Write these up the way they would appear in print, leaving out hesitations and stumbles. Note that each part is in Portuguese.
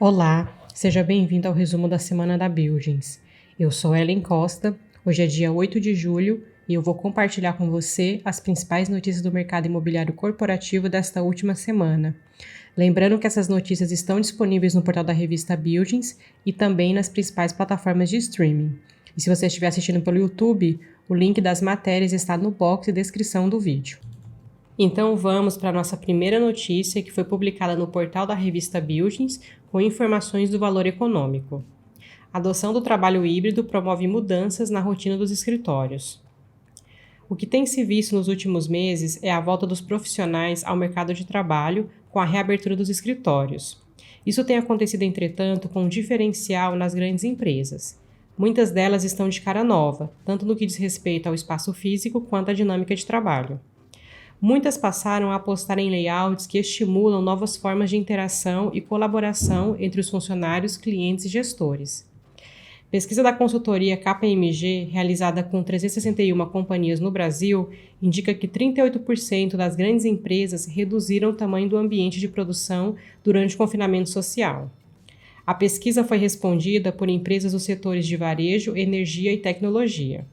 Olá, seja bem-vindo ao resumo da semana da Buildings. Eu sou Ellen Costa, hoje é dia 8 de julho e eu vou compartilhar com você as principais notícias do mercado imobiliário corporativo desta última semana. Lembrando que essas notícias estão disponíveis no portal da revista Buildings e também nas principais plataformas de streaming. E se você estiver assistindo pelo YouTube, o link das matérias está no box de descrição do vídeo. Então vamos para a nossa primeira notícia, que foi publicada no portal da revista Buildings, com informações do valor econômico. A adoção do trabalho híbrido promove mudanças na rotina dos escritórios. O que tem se visto nos últimos meses é a volta dos profissionais ao mercado de trabalho com a reabertura dos escritórios. Isso tem acontecido, entretanto, com um diferencial nas grandes empresas. Muitas delas estão de cara nova, tanto no que diz respeito ao espaço físico quanto à dinâmica de trabalho. Muitas passaram a apostar em layouts que estimulam novas formas de interação e colaboração entre os funcionários, clientes e gestores. Pesquisa da consultoria KPMG, realizada com 361 companhias no Brasil, indica que 38% das grandes empresas reduziram o tamanho do ambiente de produção durante o confinamento social. A pesquisa foi respondida por empresas dos setores de varejo, energia e tecnologia.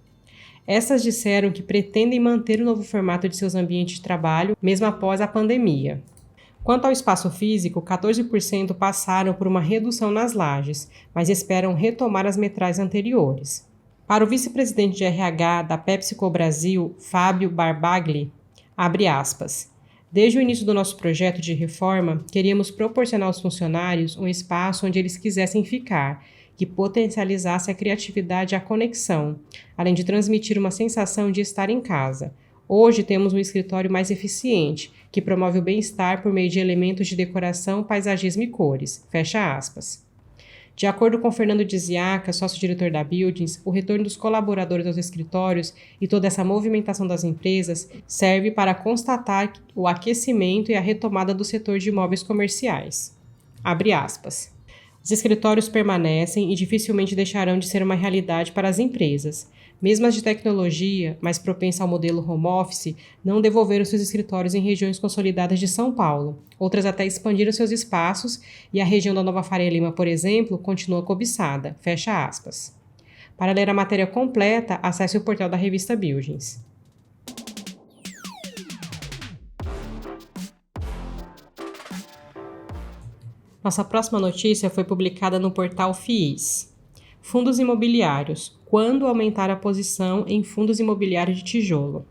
Essas disseram que pretendem manter o novo formato de seus ambientes de trabalho, mesmo após a pandemia. Quanto ao espaço físico, 14% passaram por uma redução nas lajes, mas esperam retomar as metragens anteriores. Para o vice-presidente de RH da PepsiCo Brasil, Fábio Barbagli, abre aspas, desde o início do nosso projeto de reforma, queríamos proporcionar aos funcionários um espaço onde eles quisessem ficar, que potencializasse a criatividade e a conexão, além de transmitir uma sensação de estar em casa. Hoje temos um escritório mais eficiente, que promove o bem-estar por meio de elementos de decoração, paisagismo e cores. Fecha aspas. De acordo com Fernando Diziaca, sócio-diretor da Buildings, o retorno dos colaboradores aos escritórios e toda essa movimentação das empresas serve para constatar o aquecimento e a retomada do setor de imóveis comerciais. Abre aspas. Os escritórios permanecem e dificilmente deixarão de ser uma realidade para as empresas. Mesmo as de tecnologia, mais propensas ao modelo home office, não devolveram seus escritórios em regiões consolidadas de São Paulo. Outras até expandiram seus espaços e a região da Nova Faria Lima, por exemplo, continua cobiçada. Fecha aspas. Para ler a matéria completa, acesse o portal da revista Buildings. Nossa próxima notícia foi publicada no portal FIIs. Fundos imobiliários. Quando aumentar a posição em fundos imobiliários de tijolo?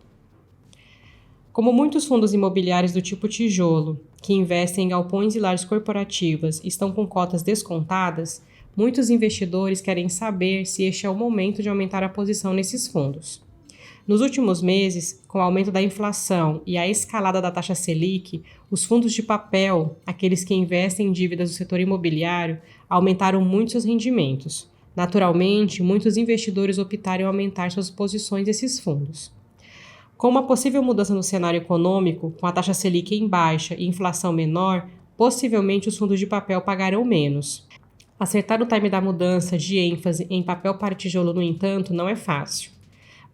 Como muitos fundos imobiliários do tipo tijolo, que investem em galpões e lajes corporativas, estão com cotas descontadas, muitos investidores querem saber se este é o momento de aumentar a posição nesses fundos. Nos últimos meses, com o aumento da inflação e a escalada da taxa Selic, os fundos de papel, aqueles que investem em dívidas do setor imobiliário, aumentaram muito seus rendimentos. Naturalmente, muitos investidores optaram em aumentar suas posições nesses fundos. Com uma possível mudança no cenário econômico, com a taxa Selic em baixa e inflação menor, possivelmente os fundos de papel pagarão menos. Acertar o time da mudança de ênfase em papel para tijolo, no entanto, não é fácil.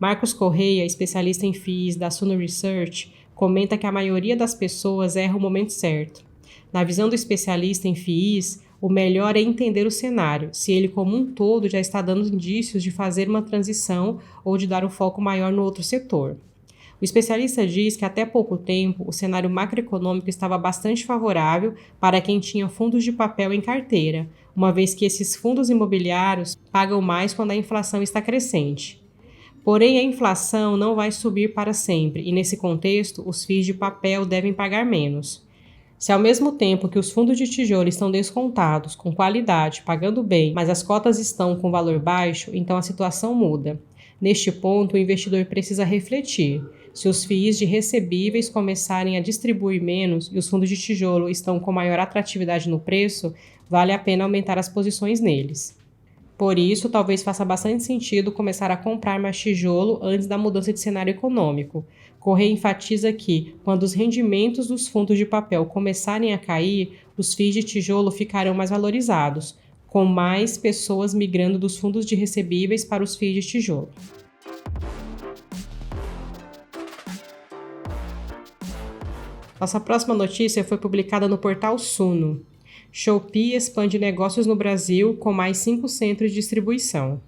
Marcos Correia, especialista em FIIs da Suno Research, comenta que a maioria das pessoas erra o momento certo. Na visão do especialista em FIIs, o melhor é entender o cenário, se ele como um todo já está dando indícios de fazer uma transição ou de dar um foco maior no outro setor. O especialista diz que até pouco tempo o cenário macroeconômico estava bastante favorável para quem tinha fundos de papel em carteira, uma vez que esses fundos imobiliários pagam mais quando a inflação está crescente. Porém, a inflação não vai subir para sempre e, nesse contexto, os FIIs de papel devem pagar menos. Se ao mesmo tempo que os fundos de tijolo estão descontados, com qualidade, pagando bem, mas as cotas estão com valor baixo, então a situação muda. Neste ponto, o investidor precisa refletir. Se os FIIs de recebíveis começarem a distribuir menos e os fundos de tijolo estão com maior atratividade no preço, vale a pena aumentar as posições neles. Por isso, talvez faça bastante sentido começar a comprar mais tijolo antes da mudança de cenário econômico. Correia enfatiza que, quando os rendimentos dos fundos de papel começarem a cair, os FIIs de tijolo ficarão mais valorizados, com mais pessoas migrando dos fundos de recebíveis para os FIIs de tijolo. Nossa próxima notícia foi publicada no portal Suno. Shopee expande negócios no Brasil com mais 5 centros de distribuição.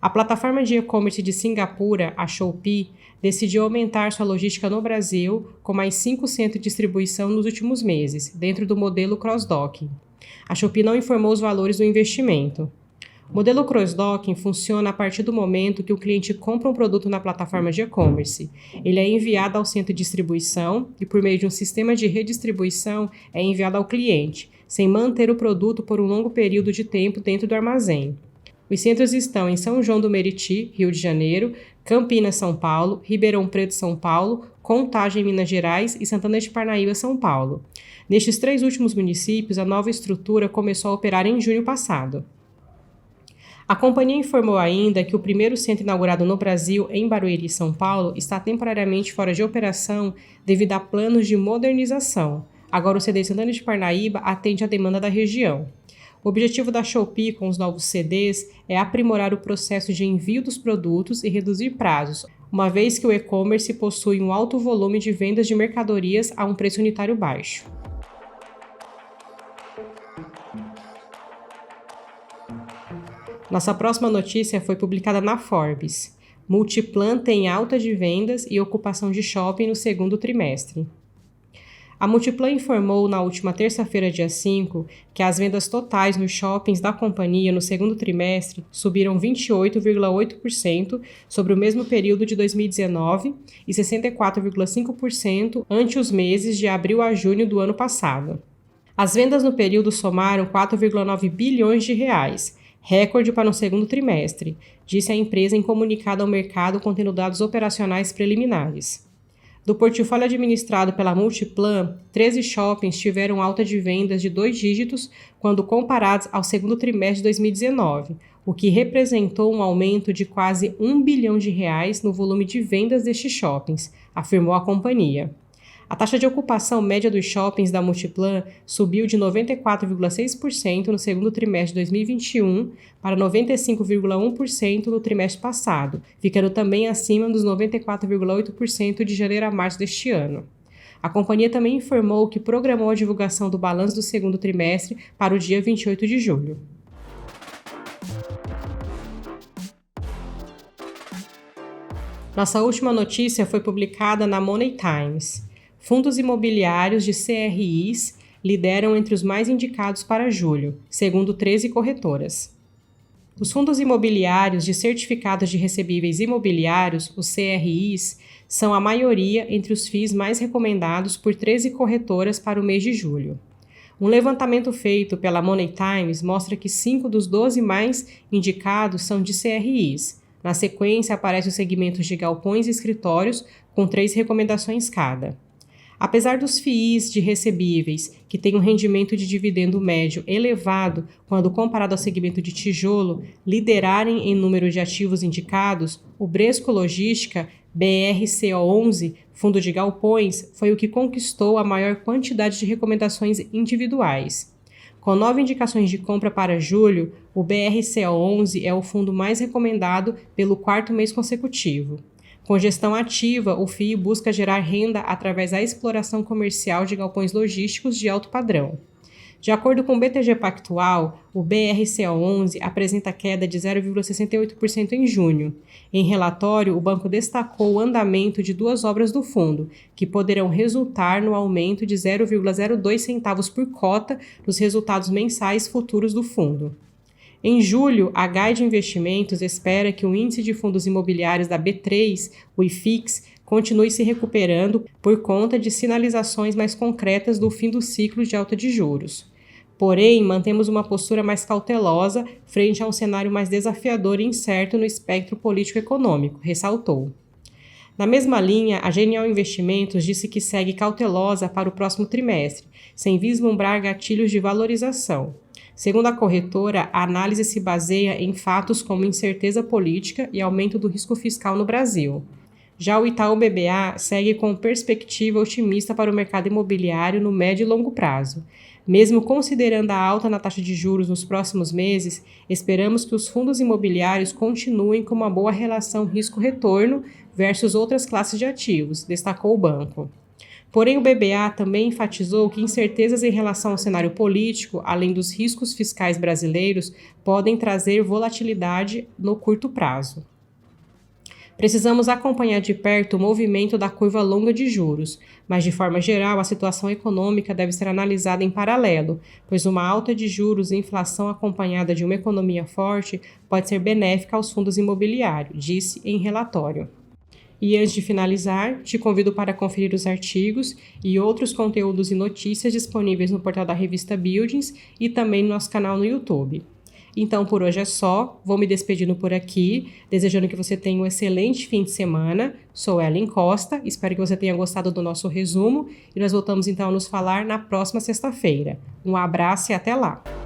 A plataforma de e-commerce de Singapura, a Shopee, decidiu aumentar sua logística no Brasil com mais 5 centros de distribuição nos últimos meses, dentro do modelo cross-docking. A Shopee não informou os valores do investimento. O modelo cross-docking funciona a partir do momento que o cliente compra um produto na plataforma de e-commerce. Ele é enviado ao centro de distribuição e, por meio de um sistema de redistribuição, é enviado ao cliente, sem manter o produto por um longo período de tempo dentro do armazém. Os centros estão em São João do Meriti, Rio de Janeiro, Campinas, São Paulo, Ribeirão Preto, São Paulo, Contagem, Minas Gerais e Santana de Parnaíba, São Paulo. Nestes 3 últimos municípios, a nova estrutura começou a operar em junho passado. A companhia informou ainda que o primeiro centro inaugurado no Brasil, em Barueri, São Paulo, está temporariamente fora de operação devido a planos de modernização. Agora o CD Santana de Parnaíba atende à demanda da região. O objetivo da Shopee com os novos CDs é aprimorar o processo de envio dos produtos e reduzir prazos, uma vez que o e-commerce possui um alto volume de vendas de mercadorias a um preço unitário baixo. Nossa próxima notícia foi publicada na Forbes. Multiplan tem alta de vendas e ocupação de shopping no segundo trimestre. A Multiplan informou na última terça-feira, dia 5, que as vendas totais nos shoppings da companhia no segundo trimestre subiram 28,8% sobre o mesmo período de 2019 e 64,5% ante os meses de abril a junho do ano passado. As vendas no período somaram 4,9 bilhões de reais, recorde para um segundo trimestre, disse a empresa em comunicado ao mercado contendo dados operacionais preliminares. Do portfólio administrado pela Multiplan, 13 shoppings tiveram alta de vendas de 2 dígitos quando comparados ao segundo trimestre de 2019, o que representou um aumento de quase 1 bilhão de reais no volume de vendas destes shoppings, afirmou a companhia. A taxa de ocupação média dos shoppings da Multiplan subiu de 94,6% no segundo trimestre de 2021 para 95,1% no trimestre passado, ficando também acima dos 94,8% de janeiro a março deste ano. A companhia também informou que programou a divulgação do balanço do segundo trimestre para o dia 28 de julho. Nossa última notícia foi publicada na Money Times. Fundos imobiliários de CRIs lideram entre os mais indicados para julho, segundo 13 corretoras. Os fundos imobiliários de certificados de recebíveis imobiliários, os CRIs, são a maioria entre os FIIs mais recomendados por 13 corretoras para o mês de julho. Um levantamento feito pela Money Times mostra que 5 dos 12 mais indicados são de CRIs. Na sequência, aparecem os segmentos de galpões e escritórios, com 3 recomendações cada. Apesar dos FIIs de recebíveis, que têm um rendimento de dividendo médio elevado quando comparado ao segmento de tijolo, liderarem em número de ativos indicados, o Bresco Logística, BRCO11, fundo de galpões, foi o que conquistou a maior quantidade de recomendações individuais. Com 9 indicações de compra para julho, o BRCO11 é o fundo mais recomendado pelo 4º mês consecutivo. Com gestão ativa, o FII busca gerar renda através da exploração comercial de galpões logísticos de alto padrão. De acordo com o BTG Pactual, o BRCO11 apresenta queda de 0,68% em junho. Em relatório, o banco destacou o andamento de 2 obras do fundo, que poderão resultar no aumento de 0,02 centavos por cota nos resultados mensais futuros do fundo. Em julho, a Guide Investimentos espera que o índice de fundos imobiliários da B3, o IFIX, continue se recuperando por conta de sinalizações mais concretas do fim do ciclo de alta de juros. Porém, mantemos uma postura mais cautelosa frente a um cenário mais desafiador e incerto no espectro político-econômico, ressaltou. Na mesma linha, a Genial Investimentos disse que segue cautelosa para o próximo trimestre, sem vislumbrar gatilhos de valorização. Segundo a corretora, a análise se baseia em fatos como incerteza política e aumento do risco fiscal no Brasil. Já o Itaú BBA segue com perspectiva otimista para o mercado imobiliário no médio e longo prazo. Mesmo considerando a alta na taxa de juros nos próximos meses, esperamos que os fundos imobiliários continuem com uma boa relação risco-retorno versus outras classes de ativos, destacou o banco. Porém, o BBA também enfatizou que incertezas em relação ao cenário político, além dos riscos fiscais brasileiros, podem trazer volatilidade no curto prazo. Precisamos acompanhar de perto o movimento da curva longa de juros, mas de forma geral a situação econômica deve ser analisada em paralelo, pois uma alta de juros e inflação acompanhada de uma economia forte pode ser benéfica aos fundos imobiliários, disse em relatório. E antes de finalizar, te convido para conferir os artigos e outros conteúdos e notícias disponíveis no portal da revista Buildings e também no nosso canal no YouTube. Então, por hoje é só. Vou me despedindo por aqui, desejando que você tenha um excelente fim de semana. Sou Ellen Costa, espero que você tenha gostado do nosso resumo e nós voltamos então a nos falar na próxima sexta-feira. Um abraço e até lá!